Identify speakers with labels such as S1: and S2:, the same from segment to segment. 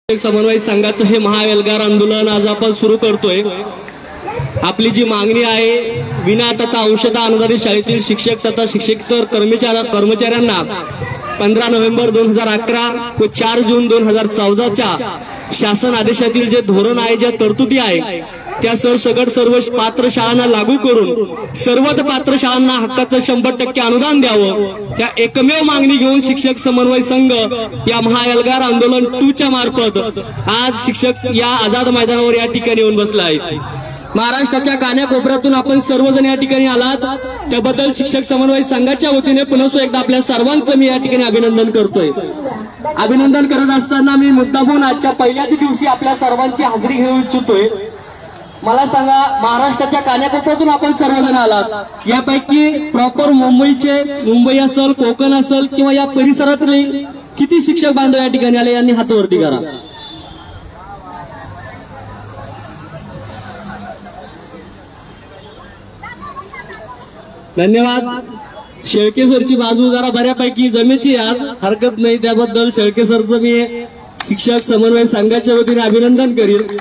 S1: समन्वय संघाचं हे महाएल्गार आंदोलन आज आपण सुरू करतोय। आपली जी मागणी आहे विना तथा अंशतः अनुदानित शाळेतील शिक्षक तथा शिक्षकेतर कर्मचाऱ्यांना 15 नोव्हेंबर 2011 व 4 जून 2014च्या शासन आदेशातील जे धोरण आहे, ज्या तरतुदी आहे त्या सरसकट सर्व पात्र शाळांना लागू करून सर्वच पात्र शाळांना हक्काचं 100% अनुदान द्यावं, त्या एकमेव मागणी घेऊन शिक्षक समन्वय संघ या महाएल्गार आंदोलन 2 च्या मार्फत आज शिक्षक या आझाद मैदानावर या ठिकाणी येऊन बसला आहे। महाराष्ट्राच्या कानाकोपऱ्यातून आपण सर्वजण या ठिकाणी आलात त्याबद्दल शिक्षक समन्वय संघाच्या वतीने पुन्हा एकदा आपल्या सर्वांचं मी या ठिकाणी अभिनंदन करतोय। अभिनंदन करत असताना मी मुद्दामून आजच्या पहिल्याच दिवशी आपल्या सर्वांची हाजरी घेऊ इच्छितोय। मला सांगा, महाराष्ट्राच्या कानाकोपऱ्यातून आपण सर्वजण आलात, यापैकी प्रॉपर मुंबई असेल, कोकण असेल किंवा या परिसरातले किती शिक्षक बांधव या ठिकाणी आले यांनी हातवरती करा। धन्यवाद। शेळके सरची बाजू जरा बऱ्यापैकी जमेची आज हरकत नाही, त्याबद्दल शेळके सरचं मी शिक्षक समन्वय संघाच्या वतीने अभिनंदन करीन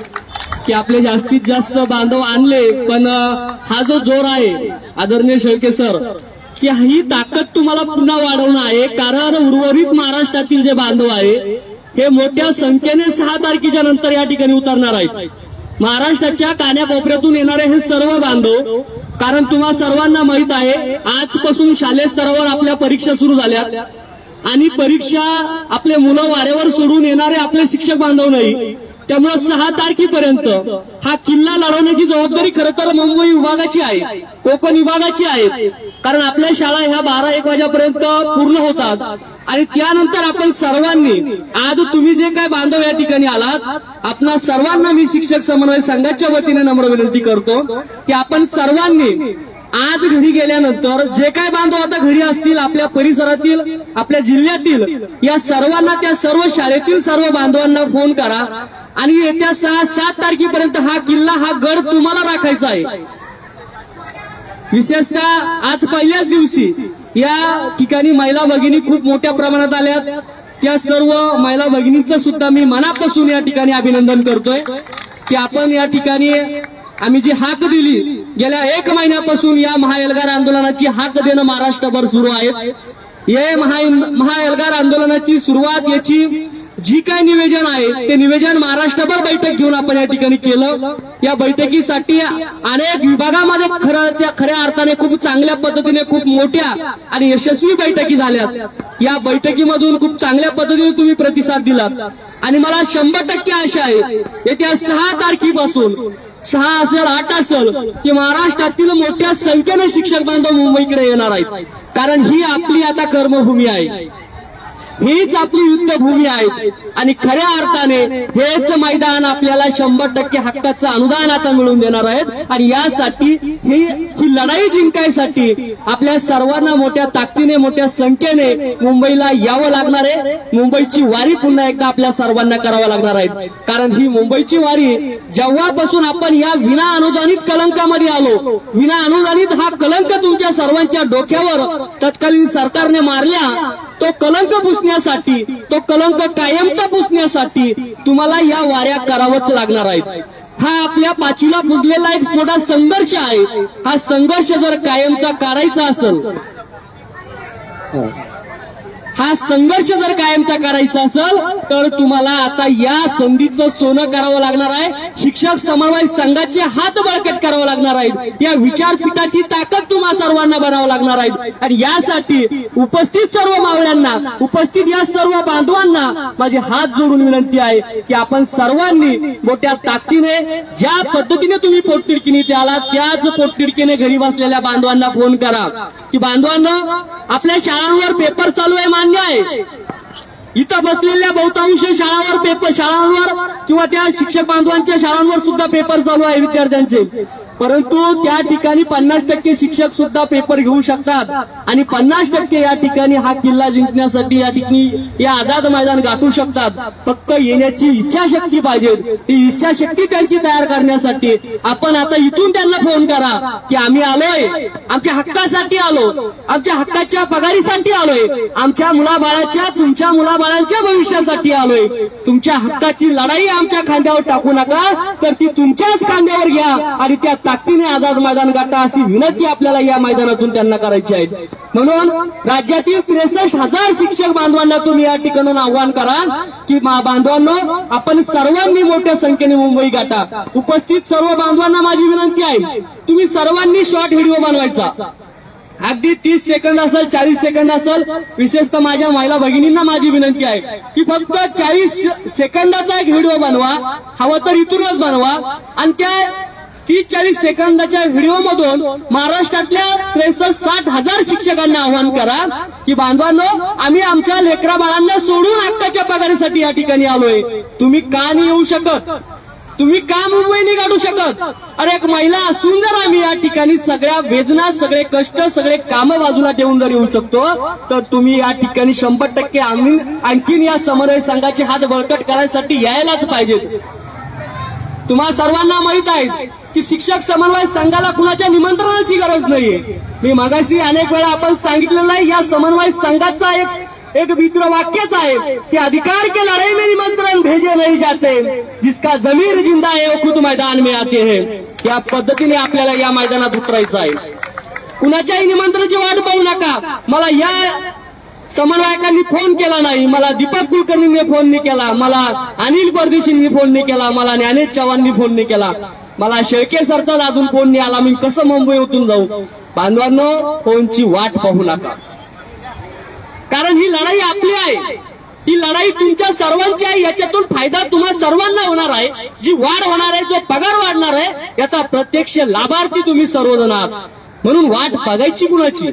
S1: की आपले जास्तीत जास्त बांधव आणले। पण हा जो जोर आहे आदरणीय शेळके सर, की ही ताकद तुम्हाला पुन्हा वाढवणं आहे, कारण उर्वरित महाराष्ट्रातील जे बांधव आहे हे मोठ्या संख्येने 6 तारखेच्या नंतर या ठिकाणी उतरणार आहेत। महाराष्ट्राच्या कानाकोपऱ्यातून येणारे हे सर्व बांधव, कारण तुम्हा सर्वांना माहित आहे आजपासून शालेय स्तरावर आपल्या परीक्षा सुरू झाल्यात आणि परीक्षा आपले मुलं वाऱ्यावर सोडून येणारे आपले शिक्षक बांधव नाही, त्यामुळे 6 तारखेपर्यंत हा किल्ला लढवण्याची जबाबदारी खरं तर मुंबई विभागाची आहे, कोकण विभागाची आहे, कारण आपल्या शाळा ह्या 12-1 वाजेपर्यंत पूर्ण होतात आणि त्यानंतर आपण सर्वांनी, आज तुम्ही जे काय बांधव या ठिकाणी आलात, आपणा सर्वांना मी शिक्षक समन्वय संघाच्या वतीने नम्र विनंती करतो की आपण सर्वांनी आज घरी गेल्यानंतर जे काय बांधव आता घरी असतील, आपल्या परिसरातील, आपल्या जिल्ह्यातील, या सर्वांना, त्या सर्व शाळेतील सर्व बांधवांना फोन करा आणि येत्या 6-7 तारखेपर्यंत हा किल्ला, हा गड तुम्हाला राखायचा आहे। विशेषतः आज पहिल्याच दिवशी या ठिकाणी महिला भगिनी खूप मोठ्या प्रमाणात आल्यात, त्या सर्व महिला भगिनींचं सुद्धा मी मनापासून या ठिकाणी अभिनंदन करतोय की आपण या ठिकाणी आम्ही जी हाक दिली गेल्या 1 महिन्यापासून या महाएल्गार आंदोलनाची हाक देणं महाराष्ट्रभर सुरू आहे। हे महाएल्गार आंदोलनाची सुरुवात, याची जी काही निवेदन आहे ते निवेदन महाराष्ट्रभर बैठक घेऊन आपण या ठिकाणी केलं। या बैठकीसाठी अनेक विभागामध्ये खऱ्या अर्थाने खूप चांगल्या पद्धतीने खूप मोठ्या आणि यशस्वी बैठकी झाल्यात। या बैठकीमधून खूप चांगल्या पद्धतीने तुम्ही प्रतिसाद दिलात आणि मला 100% आशा आहे येत्या 6 तारखेपासून 6 असेल 8 असेल की महाराष्ट्रातील मोठ्या संख्येने शिक्षक बांधव मुंबईकडे येणार आहेत, कारण ही आपली आता कर्मभूमी आहे, हीच आपली युद्धभूमी आहे आणि खऱ्या अर्थाने हेच मैदान आपल्याला 100% हक्काचं अनुदान आता मिळवून देणार आहेत। आणि यासाठी ही लढाई जिंकायसाठी आपल्या सर्वांना मोठ्या ताकदीने, मोठ्या संख्येने मुंबईला यावं लागणार आहे। मुंबईची वारी पुन्हा एकदा आपल्या सर्वांना करावं लागणार आहे, कारण ही मुंबईची वारी जेव्हापासून आपण या विना अनुदानित कलंकामध्ये आलो, विना अनुदानित हा कलंक तुमच्या सर्वांच्या डोक्यावर तत्कालीन सरकारने मारल्या, तो कलंक पुसण्यासाठी, तो कलंक कायमचा पुसण्यासाठी तुम्हाला या वाऱ्या करावंच लागणार आहेत। हा आपल्या पाचवीला पुजलेला एक मोठा संघर्ष आहे। हा संघर्ष जर कायमचा काढायचा असेल, हा संघर्ष जर कायमचा करायचा असेल तर तुम्हाला आता या संधीचं सोनं करावं लागणार आहे। शिक्षक समन्वय संघाचे हात बळकट करावं लागणार आहे, या विचारपीठाची ताकद तुम्हा सर्वांना बनावं लागणार आहे। आणि यासाठी उपस्थित सर्व मावळ्यांना, उपस्थित या सर्व बांधवांना माझे हात जोडून विनंती आहे की आपण सर्वांनी मोठ्या ताकदीने, ज्या पद्धतीने तुम्ही पोटतिडकीने इथे आलात त्याच पोटतिडकीने घरी बसलेल्या बांधवांना फोन करा की बांधवांना, आपल्या शाळांवर पेपर चालू आहे, मान्य आहे, इथं बसलेल्या बहुतांश शाळांवर किंवा त्या शिक्षक बांधवांच्या शाळांवर सुद्धा पेपर चालू आहे विद्यार्थ्यांचे, परंतु त्या ठिकाणी 50% शिक्षक सुद्धा पेपर घेऊ शकतात आणि 50% या ठिकाणी हा किल्ला जिंकण्यासाठी या ठिकाणी या आझाद मैदान गाठू शकतात. फक्त येण्याची इच्छाशक्ती पाहिजे. ती इच्छाशक्ती त्यांची तयार करण्यासाठी आपण आता इथून त्यांना फोन करा की आम्ही आलोय, आमच्या हक्कासाठी आलो, आमच्या हक्काच्या पगारीसाठी आलोय, आमच्या मुलाबाळाच्या तुमच्या मुलाबाळांच्या भविष्यासाठी आलोय. तुमच्या हक्काची लढाई आमच्या खांद्यावर टाकू नका, तर ती तुमच्याच खांद्यावर घ्या आणि त्या ताकदीने आझाद मैदान गाठा अशी विनंती आपल्याला या मैदानातून त्यांना करायची आहे. म्हणून राज्यातील 63,000 शिक्षक बांधवांना तुम्ही या ठिकाणून आव्हान करा की बांधवांनो, आपण सर्वांनी मोठ्या संख्येने मुंबई गाठा. उपस्थित सर्व बांधवांना माझी विनंती आहे, तुम्ही सर्वांनी शॉर्ट व्हिडिओ बनवायचा. अगदी 30 सेकंद असेल, 40 सेकंद असेल. विशेषतः माझ्या महिला भगिनींना माझी विनंती आहे की फक्त 40 सेकंदाचा एक व्हिडिओ बनवा, हवं तर इथूनच बनवा आणि त्या 30-40 सेकंदाच्या व्हिडिओमधून महाराष्ट्रातल्या 63,000 शिक्षकांना आवाहन करा की बांधवांनो, आम्ही आमच्या लेकरा बाळांना सोडून हक्काच्या पगारीसाठी या ठिकाणी आलोय. तुम्ही का नाही येऊ शकत? तुम्ही का मुंबई नाही गाठू शकत? अरे एक महिला असून जर आम्ही या ठिकाणी सगळ्या वेदना, सगळे कष्ट, सगळे कामं बाजूला ठेवून जर येऊ शकतो, तर तुम्ही या ठिकाणी 100% आम्ही आणखीन या समन्वय संघाचे हात बळकट करायसाठी यायलाच पाहिजेत. तुम्हा सर्वांना माहित आहे की शिक्षक समन्वय संघाला कुणाच्या निमंत्रणाची गरज नाहीये. मी मगाशी अनेक वेळा आपण सांगितलेलं आहे, या समन्वय संघाचा एक मित्र वाक्यच आहे की अधिकार के लड़ाई में निमंत्रण भेजे नहीं जाते, जिसका जमीर जिंदा है वो खुद मैदान में आते हैं. या पद्धतीने आपल्याला या मैदानात उतरायचं आहे. कुणाच्याही निमंत्रणाची वाट पाहू नका. मला या समन्वयकांनी फोन केला नाही, मला दीपक कुलकर्णींनी फोन नाही केला, मला अनिल परदेशींनी फोन नाही केला, मला ज्ञानेश चव्हाणनी फोन नाही केला, मला शेळके सरचा अजून फोन नाही आला. मी कसं मुंबईतून जाऊ? बांधवांनो, फोनची वाट पाहू नका, कारण ही लढाई आपली आहे. ही लढाई तुमच्या सर्वांची आहे. याच्यातून फायदा तुम्हा सर्वांना होणार आहे. जी वाढ होणार आहे, जो पगार वाढणार आहे, याचा प्रत्यक्ष लाभार्थी तुम्ही सर्वजण आहात. म्हणून वाट बघायची कुणाची?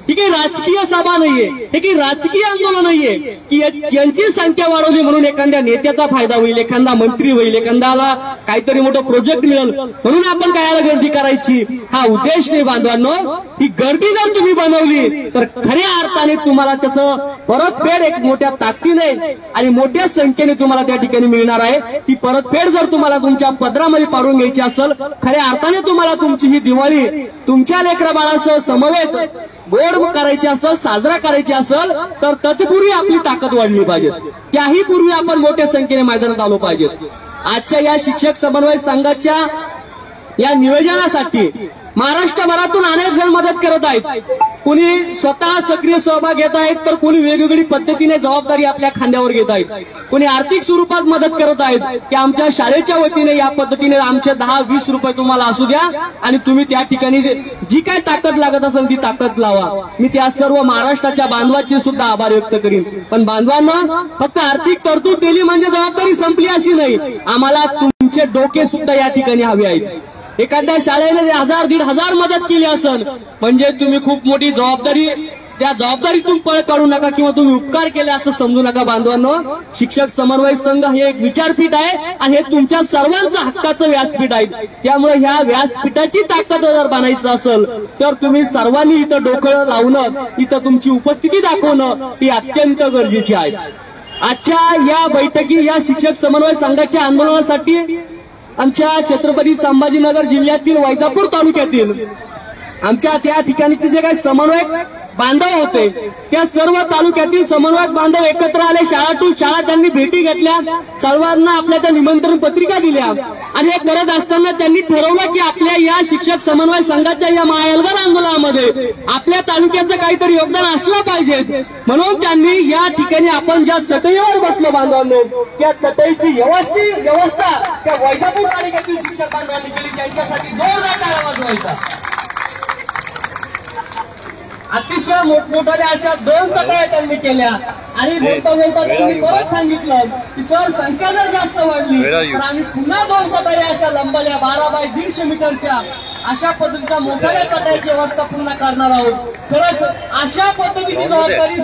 S1: ही काही राजकीय सभा नाहीये, हे काही राजकीय आंदोलन नाहीये की यांची संख्या वाढवली म्हणून एखाद्या नेत्याचा फायदा होईल, एखादा मंत्री होईल, एखाद्याला काहीतरी मोठं प्रोजेक्ट मिळेल म्हणून आपण कायला गर्दी करायची. हा उद्देश नाही बांधवांनो. ही गर्दी जर तुम्ही बनवली तर खऱ्या अर्थाने तुम्हाला त्याचं परतफेड एक मोठ्या ताकदीने आणि मोठ्या संख्येने तुम्हाला त्या ठिकाणी मिळणार आहे. ती परतफेड जर तुम्हाला तुमच्या पदरामध्ये पाडून घ्यायची असेल, खऱ्या अर्थाने तुम्हाला तुमची ही दिवाळी तुमच्या लेकरा बाळासह समवेत गोड करायची असेल, साजरा करायची असेल, तर तत्पूर्वी आपली ताकद वाढली पाहिजे. त्याही पूर्वी आपण मोठ्या संख्येने मैदानात आलो पाहिजे. आजच्या या शिक्षक समन्वय संघाच्या या नियोजनासाठी महाराष्ट्रभरातून अनेक जण मदत करत आहेत. कुणी स्वतः सक्रिय सहभाग घेत आहेत, तर कुणी वेगवेगळी पद्धतीने जबाबदारी आपल्या खांद्यावर घेत आहेत. कुणी आर्थिक स्वरूपात मदत करत आहेत की आमच्या शाळेच्या वतीने या पद्धतीने आमचे 10-20 रुपये तुम्हाला असू द्या आणि तुम्ही त्या ठिकाणी जी काय ताकद लागत असेल ती ताकद लावा. मी त्या सर्व महाराष्ट्राच्या बांधवांचे सुद्धा आभार व्यक्त करीन. पण बांधवांना फक्त आर्थिक तरतूद दिली म्हणजे जबाबदारी संपली अशी नाही. आम्हाला तुमचे डोके सुद्धा या ठिकाणी हवे आहेत. एखाद्या शाळेने 1000-1500 मदत केली असेल म्हणजे तुम्ही खूप मोठी जबाबदारी, त्या जबाबदारीतून पळ काढू नका किंवा तुम्ही उपकार केले असं समजू नका. बांधवांनो, शिक्षक समन्वय संघ हे एक विचारपीठ आहे आणि हे तुमच्या सर्वांचं हक्काचं व्यासपीठ आहे. त्यामुळे ह्या व्यासपीठाची ताकद जर बनायचं असेल तर तुम्ही सर्वांनी इथं डोकं लावणं, इथं तुमची उपस्थिती दाखवणं ही अत्यंत गरजेची आहे. आजच्या या बैठकी, या शिक्षक समन्वय संघाच्या आंदोलनासाठी आमच्या छत्रपती संभाजीनगर जिल्ह्यातील वैजापूर तालुक्यातील आमच्या त्या ठिकाणी जे काही समन्वयक बांधव होते, त्या सर्व तालुक्यातील समन्वयक बांधव एकत्र आले. शाळा टू शाळा त्यांनी भेटी घेतल्या, सर्वांना आपल्या त्या निमंत्रण पत्रिका दिल्या आणि हे करत असताना त्यांनी ठरवलं की आपल्या या शिक्षक समन्वय संघाच्या या महाएल्गार आंदोलनामध्ये आपल्या तालुक्याचं काहीतरी योगदान असलं पाहिजे. म्हणून त्यांनी या ठिकाणी आपण ज्या चटईवर बसलो बांधवांनो, त्या चटईची व्यवस्था त्या वैजापूर तालुक्यातील शिक्षक बांधवांनी केली. त्यांच्यासाठी जोरदार टाळ्या वाजवायचा. अतिशय मोठमोठ्या अशा 2 चटया त्यांनी केल्या आणि बोलता त्यांनी परत सांगितलं की सर, संख्या जर जास्त वाढली तर आम्ही पुन्हा 2 चटया अशा लंबल्या 12 बाय 150 मीटरच्या अशा पद्धतीच्या मोठ्या चटयाची व्यवस्था पुन्हा करणार आहोत. खरंच अशा पद्धतीची जबाबदारी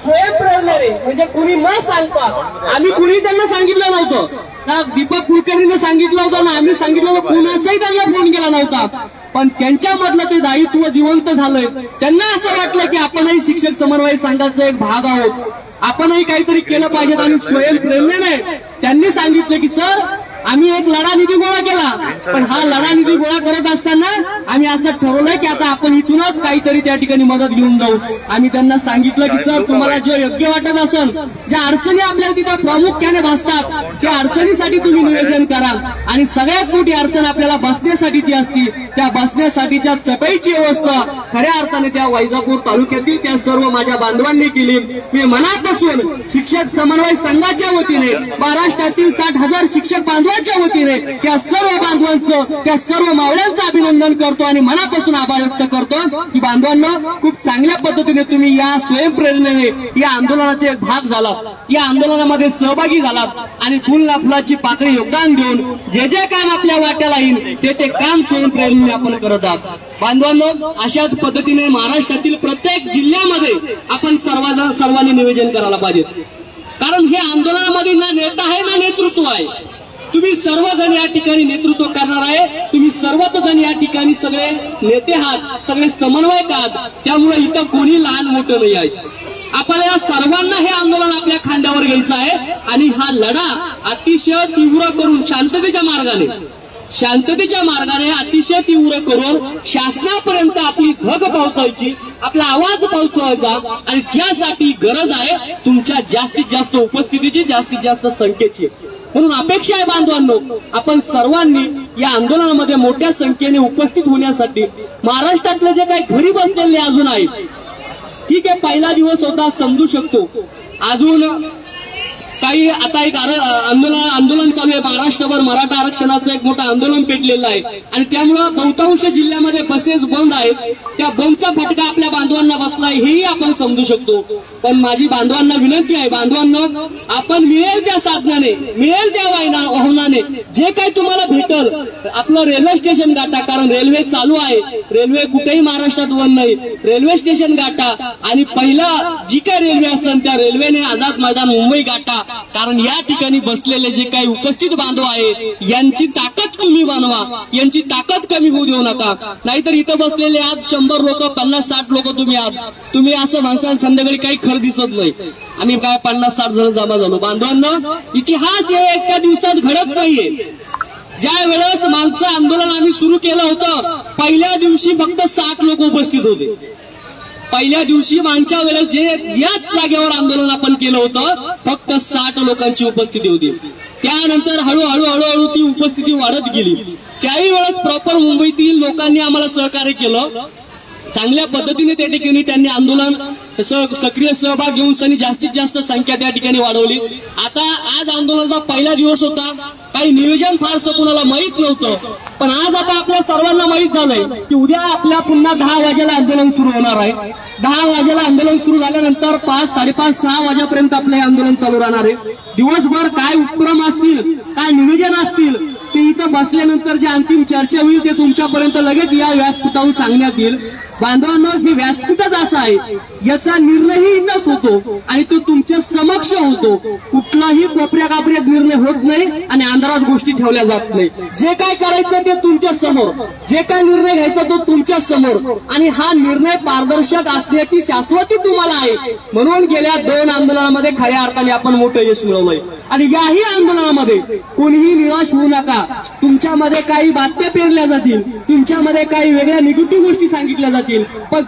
S1: स्वयंप्रेरणेने, म्हणजे कुणी न सांगता, आम्ही कुणी त्यांना सांगितलं नव्हतं, ना दीपक कुलकर्णीने सांगितलं होतं ना आम्ही सांगितलं होतं, कुणाचाही त्यांना फोन केला नव्हता, पण त्यांच्यामधलं ते दायित्व जिवंत झालंय. त्यांना असं वाटलं की आपणही शिक्षक समन्वय संघाचा एक भाग आहोत, आपणही काहीतरी केलं पाहिजे. आणि स्वयंप्रेरणेने त्यांनी सांगितलं की सर आम्ही एक लढा निधी गोळा केला, पण हा लढा निधी गोळा करत असताना आम्ही असं ठरवलंय की आता आपण इथूनच काहीतरी त्या ठिकाणी मदत घेऊन जाऊ. आम्ही त्यांना सांगितलं की सर तुम्हाला जे योग्य वाटत असेल, ज्या अडचणी आपल्याला तिथं प्रामुख्याने भासतात त्या अडचणीसाठी तुम्ही नियोजन करा. आणि सगळ्यात मोठी अडचण आपल्याला बसण्यासाठीची असती, त्या बसण्यासाठीच्या चटईची व्यवस्था खऱ्या अर्थाने त्या वैजापूर तालुक्यातील त्या सर्व माझ्या बांधवांनी केली. मी मनापासून शिक्षक समन्वय संघाच्या वतीने महाराष्ट्रातील 60,000 शिक्षक बांधवांच्या वतीने त्या सर्व बांधवांचं, त्या सर्व मावळ्यांचं अभिनंदन करतो आणि मनापासून आभार व्यक्त करतो की बांधवांना खूप चांगल्या पद्धतीने तुम्ही या स्वयंप्रेरणेने या आंदोलनाचे एक भाग झालात, या आंदोलनामध्ये सहभागी झालात आणि फुलाची पाकळी योगदान देऊन जे जे काम आपल्या वाट्याला येईल ते काम स्वयंप्रेरणेने आपण करत आहात. बांधवांनो, अशाच पद्धतीने महाराष्ट्रातील प्रत्येक जिल्ह्यामध्ये आपण सर्वांनी नियोजन करायला पाहिजे. कारण हे आंदोलनामध्ये ना नेता आहे ना नेतृत्व आहे. तुम्ही सर्वजण या ठिकाणी नेतृत्व करणार आहे, तुम्ही सर्वजण या ठिकाणी सगळे नेते आहात, सगळे समन्वयक आहात. त्यामुळे इथं कोणी लहान मोठं नाही आहे. आपल्याला या सर्वांना हे आंदोलन आपल्या खांद्यावर घ्यायचं आहे आणि हा लढा अतिशय तीव्र करून शांततेच्या मार्गाने अतिशय तीव्र करून शासनापर्यंत आपली धग पोहोचायची, आपला आवाज पोहोचवायचा. आणि त्यासाठी गरज आहे तुमच्या जास्तीत जास्त उपस्थितीची, जास्तीत जास्त संख्येची. म्हणून अपेक्षा आहे बांधवांनो, आपण सर्वांनी या आंदोलनामध्ये मोठ्या संख्येने उपस्थित होण्यासाठी महाराष्ट्रातले जे काही घरी बसलेले अजून आहेत, ठीक आहे पहिला दिवस होता समजू शकतो, अजून काही आता एक आंदोलन चालू आहे महाराष्ट्रभर. मराठा आरक्षणाचं एक मोठं आंदोलन पेटलेलं आहे आणि त्यामुळं बहुतांश जिल्ह्यामध्ये बसेस बंद आहेत. त्या बंदचा फटका आपल्या बांधवांना बसलाय हेही आपण समजू शकतो. पण माझी बांधवांना विनंती आहे, बांधवांना आपण मिळेल त्या साधनाने, मिळेल त्या वाहनाने जे काही तुम्हाला भेटल आपलं रेल्वे स्टेशन गाठा, कारण रेल्वे चालू आहे. रेल्वे कुठेही महाराष्ट्रात बंद नाही. रेल्वे स्टेशन गाठा आणि पहिला जी काही रेल्वे असेल त्या रेल्वेने आझाद मैदान मुंबई गाठा. कारण या ठिकाणी बसलेले जे काही उपस्थित बांधव आहेत यांची ताकद तुम्ही बनवा, यांची ताकद कमी होऊ देऊ नका. नाहीतर इथं बसलेले आज 100 लोक 50-60 लोक तुम्ही आहात, तुम्ही असं माणसाला संध्याकाळी काही खरं दिसत नाही. आम्ही काय 50-60 जण जमा झालो. बांधवांना इतिहास हे एका दिवसात घडत नाहीये. ज्या वेळेस मागचं आंदोलन आम्ही सुरू केलं होतं पहिल्या दिवशी फक्त 60 लोक उपस्थित होते. पहिल्या दिवशी मागच्या वेळेस जे याच जागेवर आंदोलन आपण केलं होतं फक्त 60 लोकांची उपस्थिती होती. त्यानंतर हळूहळू ती उपस्थिती वाढत गेली. त्याही वेळेस प्रॉपर मुंबईतील लोकांनी आम्हाला सहकार्य केलं. चांगल्या पद्धतीने त्या ठिकाणी त्यांनी आंदोलन सक्रिय सहभाग घेऊन जास्तीत जास्त संख्या त्या ठिकाणी वाढवली. आता आज आंदोलनाचा पहिला दिवस होता, काही नियोजन फारसं कुणाला माहीत नव्हतं, पण आज आता आपल्या सर्वांना माहीत झालंय की उद्या आपल्या पुन्हा 10 वाजेला आंदोलन सुरू होणार आहे. 10 वाजेला आंदोलन सुरू झाल्यानंतर 5, 5:30, 6 वाजेपर्यंत आपलं हे आंदोलन चालू राहणार आहे. दिवसभर काय उपक्रम असतील, काय नियोजन असतील ते इथं बसल्यानंतर जे अंतिम चर्चा होईल ते तुमच्यापर्यंत लगेच या व्यासपीठावरून सांगण्यात येईल. बांधवांनो, हे व्यासपीठच असं आहे, याचा निर्णयही इथंच होतो आणि तो तुमच्या समक्ष होतो. कुठलाही कोपऱ्या कापऱ्यात निर्णय होत नाही आणि अंधारात गोष्टी ठेवल्या जात नाही. जे काय करायचं ते तुमच्या समोर, जे काय निर्णय घ्यायचा तो तुमच्या समोर आणि हा निर्णय पारदर्शक असण्याची शाश्वती तुम्हाला आहे. म्हणून गेल्या 2 आंदोलनामध्ये खऱ्या अर्थाने आपण मोठं यश मिळवलंय आणि याही आंदोलनामध्ये कोणीही निराश होऊ नका. तुमच्यामध्ये काही बातम्या पेरल्या जातील, तुमच्यामध्ये काही वेगळ्या निगेटिव्ह गोष्टी सांगितल्या जातील, पण